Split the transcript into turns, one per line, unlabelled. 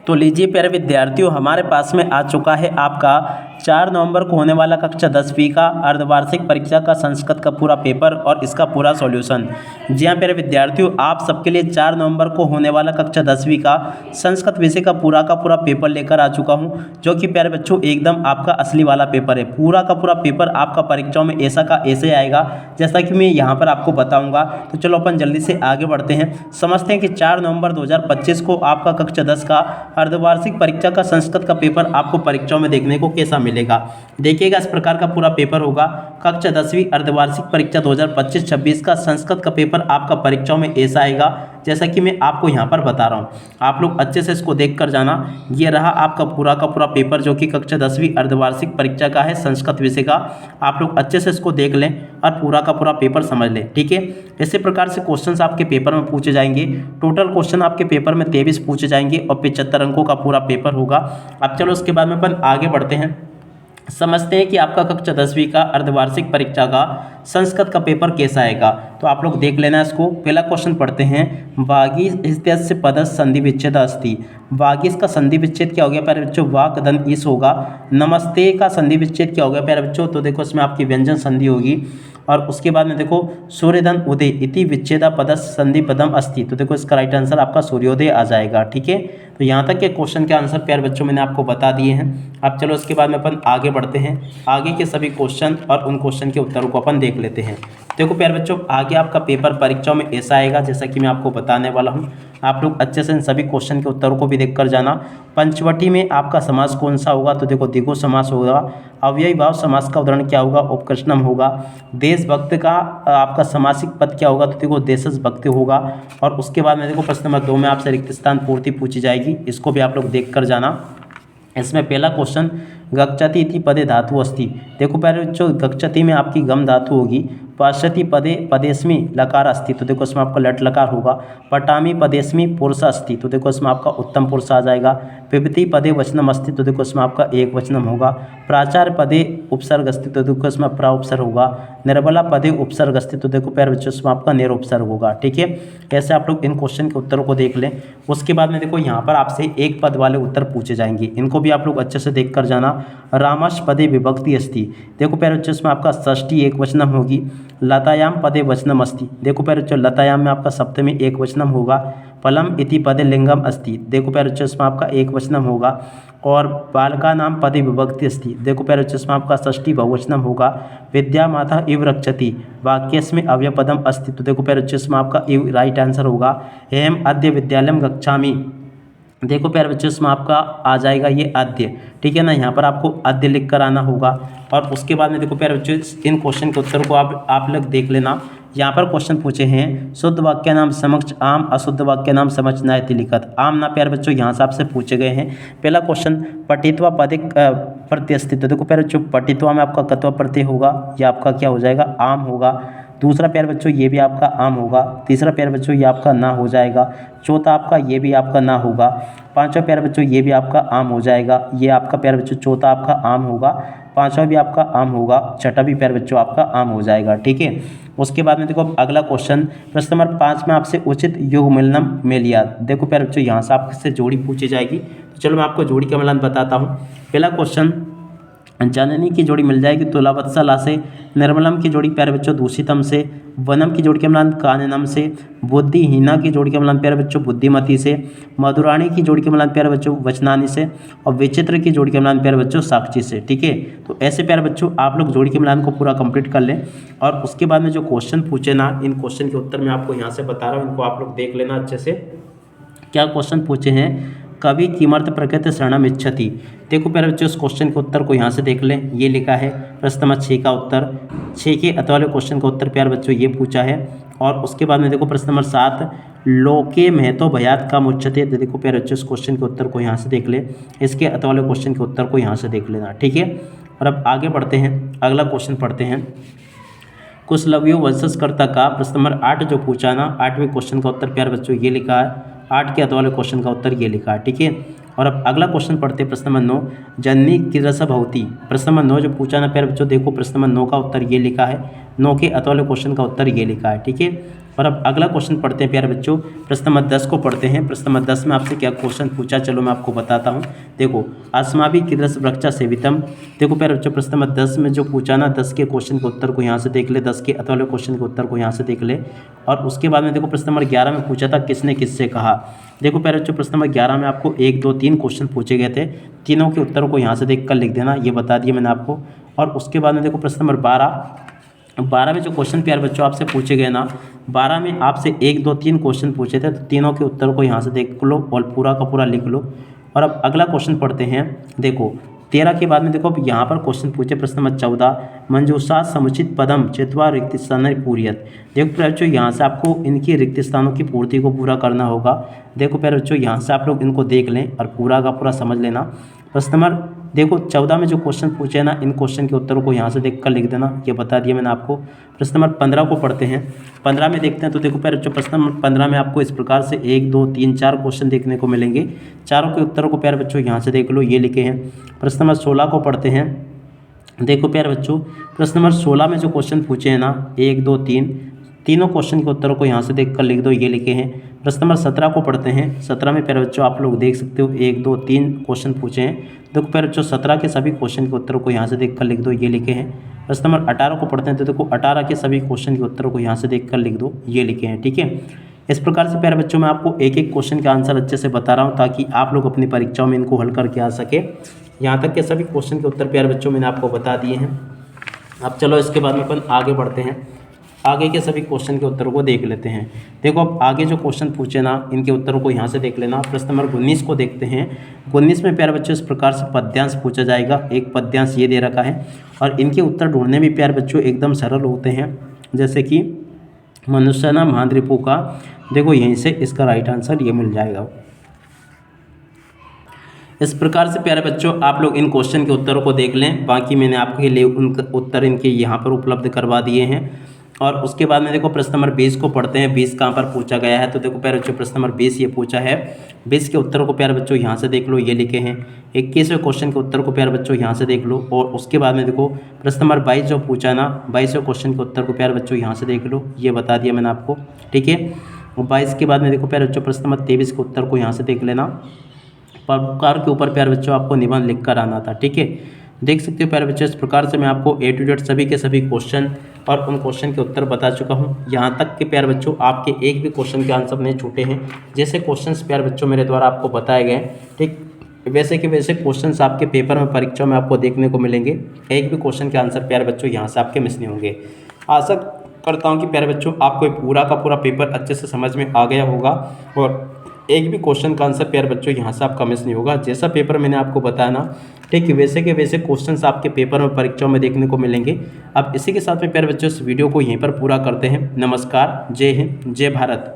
तो लीजिए प्यारे विद्यार्थियों, हमारे पास में आ चुका है आपका 4 नवंबर को होने वाला कक्षा 10वीं का अर्धवार्षिक परीक्षा का संस्कृत का पूरा पेपर और इसका पूरा सॉल्यूशन। जी हाँ प्यारे विद्यार्थियों, आप सबके लिए 4 नवंबर को होने वाला कक्षा 10वीं का संस्कृत विषय का पूरा पेपर लेकर आ चुका हूँ, जो कि प्यारे बच्चों एकदम आपका असली वाला पेपर है। पूरा का पूरा पेपर आपका परीक्षाओं में ऐसा का ऐसे आएगा जैसा कि मैं यहाँ पर आपको बताऊँगा। तो चलो अपन जल्दी से आगे बढ़ते हैं, समझते हैं कि 4 नवंबर 2025 को आपका कक्षा 10 का अर्धवार्षिक परीक्षा का संस्कृत का पेपर आपको परीक्षाओं में देखने को कैसा मिलेगा। देखिएगा, इस प्रकार का पूरा पेपर होगा। कक्षा 10वीं अर्धवार्षिक परीक्षा 2025-26 का संस्कृत का पेपर आपका परीक्षाओं में ऐसा आएगा जैसा कि मैं आपको यहाँ पर बता रहा हूँ। आप लोग अच्छे से इसको देख कर जाना। ये रहा आपका पूरा का पूरा पेपर जो कि कक्षा 10वीं अर्धवार्षिक परीक्षा का है संस्कृत विषय का। आप लोग अच्छे से इसको देख लें और पूरा का पूरा पेपर समझ लें, ठीक है। इसी प्रकार से क्वेश्चंस आपके पेपर में पूछे जाएंगे। टोटल क्वेश्चन आपके पेपर में 23 पूछे जाएंगे और 75 अंकों का पूरा पेपर होगा। अब चलो उसके बाद में अपन आगे बढ़ते हैं, समझते हैं कि आपका कक्षा 10वीं का अर्धवार्षिक परीक्षा का संस्कृत का पेपर कैसा आएगा। तो आप लोग देख लेना इसको। पहला क्वेश्चन पढ़ते हैं, वागी इत्यस्य पदस्य संधि विच्छेद अस्ति। वागीस का संधि विच्छेद क्या हो गया प्यारे बच्चों? वाक धन इस होगा। नमस्ते का संधि विच्छेद क्या हो गया प्यारे बच्चों? तो देखो इसमें आपकी व्यंजन संधि होगी। और उसके बाद में देखो सूर्यधन उदय इति विच्छेदा पदस्य संधि पदम अस्ति। तो देखो इसका राइट आंसर आपका सूर्योदय आ जाएगा, ठीक है। तो यहाँ तक के क्वेश्चन के आंसर प्यारे बच्चों मैंने आपको बता दिए हैं। अब चलो उसके बाद में अपन आगे बढ़ते हैं, आगे के सभी क्वेश्चन और उन क्वेश्चन के उत्तरों को अपन देख लेते हैं। देखो प्यारे बच्चों, आगे आपका पेपर परीक्षाओं में ऐसा आएगा जैसा कि मैं आपको बताने वाला हूँ। आप लोग अच्छे से इन सभी क्वेश्चन के उत्तरों को भी देख कर जाना। पंचवटी में आपका समास कौन सा होगा? तो देखो द्विगु समास होगा। अव्ययी भाव समास का उदाहरण क्या होगा? उपकृष्णम होगा। देशभक्त का आपका समासिक पद क्या होगा? तो देखो देशभक्त होगा। और उसके बाद में देखो प्रश्न नंबर 2 में आपसे रिक्त स्थान पूर्ति पूछी जाएगी, इसको भी आप लोग देख कर जाना। इसमें पहला क्वेश्चन, गच्छति इति पदे धातु अस्ति। देखो प्यारे बच्चों, गच्छति में आपकी गम धातु होगी। पश्यति पदे पदेस्मी लकार अस्ति। तो देखो इसमें आपका लट लकार होगा। पटामी पदेस्मी पुरुष अस्ति। तो देखो इसमें आपका उत्तम पुरुष आ जाएगा। पिबती पदे वचनम अस्ति। तो देखो इसमें आपका एक वचनम होगा। प्राचार्य पदे उपसर्ग अस्ति। तो देखो इसमें प्रा उपसर्ग होगा। निर्बला पदे उपसर्ग अस्ति। तो देखो प्यारे बच्चों इसमें आपका निर उपसर्ग होगा, ठीक है। ऐसे आप लोग इन क्वेश्चन के उत्तरों को देख लें। उसके बाद में देखो यहाँ पर आपसे एक पद वाले उत्तर पूछे जाएंगे, इनको भी आप लोग अच्छे से देख कर जाना। रामश पदे विभक्ति अस्ति। देखो प्यारे बच्चों इसमें आपका षष्ठी एक वचनम होगी। लतायाम पदे वचनम अस्ति। देखो प्यारे बच्चों लतायाम में आपका सप्तमी एक वचनम होगा। फलम इति पदे लिंगम अस्ति। देखो प्यारे बच्चों इसमें आपका एक वचनम होगा। और बालका नाम पदे विभक्ति अस्ति। देखो प्यारे बच्चों इसमें आपका षष्ठी बहुवचनम होगा। विद्या माता इव रक्षति वाक्यस्मिन् अव्ययपदम अस्ति। तो देखो प्यारे बच्चों इसमें आपका इव राइट आंसर होगा। अहम अद्य विद्यालयम गच्छामि। देखो प्यारे बच्चों इसमें आपका आ जाएगा ये अद्य, ठीक है ना। यहाँ पर आपको अद्य लिख कर आना होगा। और उसके बाद में देखो प्यारे बच्चों इन क्वेश्चन के उत्तर को आप लोग देख लेना। यहाँ पर क्वेश्चन पूछे हैं, शुद्ध वाक्य नाम समक्ष आम, अशुद्ध वाक्य नाम समक्ष नायति लिखत। आम ना प्यारे बच्चों यहाँ से आपसे पूछे गए हैं। पहला क्वेश्चन, पठित्वा पदिक प्रत्यस्थित। देखो प्यारे बच्चों पठित्वा में आपका कत्वा प्रत्यय होगा, ये आपका क्या हो जाएगा? आम होगा। दूसरा प्यारे बच्चों ये भी आपका आम होगा। तीसरा प्यारे बच्चों ये आपका ना हो जाएगा। चौथा आपका ये भी आपका ना होगा। पांचवा प्यारे बच्चों ये भी आपका आम हो जाएगा। ये आपका प्यारे बच्चों चौथा आपका आम होगा। पांचवा भी आपका आम होगा। छठा भी प्यारे बच्चों आपका आम हो जाएगा, ठीक है। उसके बाद में देखो अगला क्वेश्चन, प्रश्न नंबर 5 में आपसे उचित युग मिलनम मेलिया। देखो प्यारे बच्चों यहाँ से आपसे जोड़ी पूछी जाएगी। तो चलो मैं आपको जोड़ी का मिलान बताता हूँ। पहला क्वेश्चन, जननी की जोड़ी मिल जाएगी तुलावत्सला से। निर्मलम की जोड़ी प्यारे बच्चों दूषितम से। वनम की जोड़ी का मिलान काननम से। बुद्धिहीना की जोड़ी का मिलान प्यारे बच्चों बुद्धिमती से। मधुराणी की जोड़ी का मिलान प्यारे बच्चों वचनानी से। और विचित्र की जोड़ी का मिलान प्यारे बच्चों साक्षी से, ठीक है। तो ऐसे प्यारे बच्चों आप लोग जोड़ी के मिलान को पूरा कंप्लीट कर लें। और उसके बाद में जो क्वेश्चन पूछे ना, इन क्वेश्चन के उत्तर मैं आपको यहाँ से बता रहा हूँ, इनको आप लोग देख लेना अच्छे से। क्या क्वेश्चन पूछे हैं, कवि किमर्थ प्रकृति शरणम इच्छति। देखो प्यारे बच्चों इस क्वेश्चन के उत्तर को यहाँ से देख लें। ये लिखा है प्रश्न नंबर 6 का उत्तर। 6 के अतवाले क्वेश्चन का उत्तर प्यारे बच्चों ये पूछा है। और उसके बाद में देखो प्रश्न नंबर 7, लोके महतो भयात का मुच्यते। देखो प्यारे बच्चों इस क्वेश्चन के उत्तर को यहाँ से देख ले। इसके अतवाले क्वेश्चन के उत्तर को यहाँ से देख लेना, ठीक है। और अब आगे बढ़ते हैं, अगला क्वेश्चन पढ़ते हैं। कुशलवयो वंशजकर्ता का प्रश्न नंबर 8 जो पूछा ना, 8वें क्वेश्चन का उत्तर प्यारे बच्चों ये लिखा है। 8 के अतवाले क्वेश्चन का उत्तर ये लिखा है, ठीक है। और अब अगला क्वेश्चन पढ़ते हैं, प्रश्न नंबर 9, जननी कीदृश भवति। प्रश्न नंबर 9 जो पूछा ना प्यारे बच्चों, देखो प्रश्न नंबर 9 का उत्तर ये लिखा है। 9 के अतवाले क्वेश्चन का उत्तर ये लिखा है, ठीक है। और अब अगला क्वेश्चन पढ़ते हैं प्यारे बच्चों, प्रश्न नंबर 10 को पढ़ते हैं। प्रश्न नंबर 10 में आपसे क्या क्वेश्चन पूछा, चलो मैं आपको बताता हूँ। देखो, अस्माभि कीदृश वृक्षा सेवितम। देखो प्यारे बच्चों, प्रश्न नंबर 10 में जो पूछा ना, 10 के क्वेश्चन के उत्तर को यहाँ से देख ले, 10 के अथवा वाले क्वेश्चन के उत्तर को यहाँ से देख ले। और उसके बाद में देखो प्रश्न नंबर 11 में पूछा था किसने किससे कहा। देखो प्यारे बच्चों, प्रश्न नंबर 11 में आपको 1, 2, 3 क्वेश्चन पूछे गए थे, तीनों के उत्तरों को यहाँ से देख कर लिख देना, ये बता दिया मैंने आपको। और उसके बाद में देखो प्रश्न नंबर 12 में जो क्वेश्चन प्यारे बच्चों आपसे पूछे गए ना, 12 में आपसे 1, 2, 3 क्वेश्चन पूछे थे, तो तीनों के उत्तर को यहाँ से देख लो और पूरा का पूरा लिख लो। और अब अगला क्वेश्चन पढ़ते हैं। देखो 13 के बाद में देखो अब यहाँ पर क्वेश्चन पूछे, प्रश्न नंबर 14, मंजूषा समुचित पदम चित्वा रिक्त स्थान पूरियत। देखो प्यारे बच्चों, यहाँ से आपको इनकी रिक्त स्थानों की पूर्ति को पूरा करना होगा। देखो प्यारे बच्चों, यहाँ से आप लोग इनको देख लें और पूरा का पूरा समझ लेना। प्रश्न नंबर देखो 14 में जो क्वेश्चन पूछे ना, इन क्वेश्चन के उत्तरों को यहाँ से देख कर लिख देना, ये बता दिया मैंने आपको। प्रश्न नंबर 15 को पढ़ते हैं। 15 में देखते हैं, तो देखो प्यारे बच्चों, प्रश्न नंबर 15 में आपको इस प्रकार से 1, 2, 3, 4 क्वेश्चन देखने को मिलेंगे। चारों के उत्तरों को प्यारे बच्चों यहाँ से देख लो, ये लिखे हैं। प्रश्न नंबर 16 को पढ़ते हैं। देखो प्यारे बच्चों, प्रश्न नंबर 16 में जो क्वेश्चन पूछे हैं ना, 1, 2, 3, तीनों क्वेश्चन के उत्तरों को यहाँ से देख कर लिख दो, ये लिखे हैं। प्रश्न नंबर 17 को पढ़ते हैं। 17 में प्यारे बच्चों आप लोग देख सकते हो 1, 2, 3 क्वेश्चन पूछे हैं। देखो प्यारे बच्चों, 17 के सभी क्वेश्चन के उत्तरों को यहाँ से देख कर लिख दो, ये लिखे हैं। प्रश्न नंबर 18 को पढ़ते हैं। तो देखो 18 के सभी क्वेश्चन के उत्तरों को यहाँ से देख कर लिख दो, ये लिखे हैं। ठीक है, इस प्रकार से प्यारे बच्चों मैं आपको एक एक क्वेश्चन का आंसर अच्छे से बता रहा हूँ, ताकि आप लोग अपनी परीक्षाओं में इनको हल करके आ सके। यहाँ तक के सभी क्वेश्चन के उत्तर प्यारे बच्चों मैंने आपको बता दिए हैं। अब चलो इसके बाद में अपन आगे बढ़ते हैं, आगे के सभी क्वेश्चन के उत्तरों को देख लेते हैं। देखो अब आगे जो क्वेश्चन पूछे ना, इनके उत्तरों को यहाँ से देख लेना। प्रश्न नंबर 19 को देखते हैं। 19 में प्यारे बच्चों इस प्रकार से पद्यांश पूछा जाएगा, एक पद्यांश ये दे रखा है, और इनके उत्तर ढूंढने भी प्यारे बच्चों एकदम सरल होते हैं। जैसे कि मनुष्य ना महान रिपु का, देखो यहीं से इसका राइट आंसर ये मिल जाएगा। इस प्रकार से प्यारे बच्चों आप लोग इन क्वेश्चन के उत्तरों को देख लें। बाकी मैंने आपके लिए उनके उत्तर इनके यहाँ पर उपलब्ध करवा दिए हैं। और उसके बाद में देखो प्रश्न नंबर 20 को पढ़ते हैं। 20 कहाँ पर पूछा गया है, तो देखो प्यारे बच्चों प्रश्न नंबर 20 ये पूछा है। 20 के उत्तरों को प्यारे बच्चों यहाँ से देख लो, ये लिखे हैं। 21वें क्वेश्चन के उत्तर को प्यारे बच्चों यहाँ से देख लो। और उसके बाद में देखो प्रश्न नंबर 22 जो पूछा ना, 22वें क्वेश्चन के उत्तर को प्यारे बच्चों यहाँ से देख लो, ये बता दिया मैंने आपको। ठीक है, और 22 के बाद में देखो प्यारे बच्चों प्रश्न नंबर 23 के उत्तर को यहाँ से देख लेना। परोपकार के ऊपर प्यारे बच्चों आपको निबंध लिख कर आना था। ठीक है, देख सकते हो प्यारे बच्चों, इस प्रकार से मैं आपको A to Z सभी के सभी क्वेश्चन और उन क्वेश्चन के उत्तर बता चुका हूं। यहाँ तक के प्यारे बच्चों आपके एक भी क्वेश्चन के आंसर नहीं छूटे हैं। जैसे क्वेश्चंस प्यारे बच्चों मेरे द्वारा आपको बताए गए, ठीक वैसे के वैसे क्वेश्चंस आपके पेपर में परीक्षा में आपको देखने को मिलेंगे। एक भी क्वेश्चन के आंसर प्यारे बच्चों यहाँ से आपके मिस नहीं होंगे। आशा करता हूँ कि प्यारे बच्चों आपको पूरा का पूरा पेपर अच्छे से समझ में आ गया होगा और एक भी क्वेश्चन का आंसर प्यारे बच्चों यहाँ से आपका मिस नहीं होगा। जैसा पेपर मैंने आपको बताया ना, ठीक वैसे के वैसे क्वेश्चंस आपके पेपर में परीक्षाओं में देखने को मिलेंगे। अब इसी के साथ में प्यारे बच्चों इस वीडियो को यहीं पर पूरा करते हैं। नमस्कार, जय हिंद, जय भारत।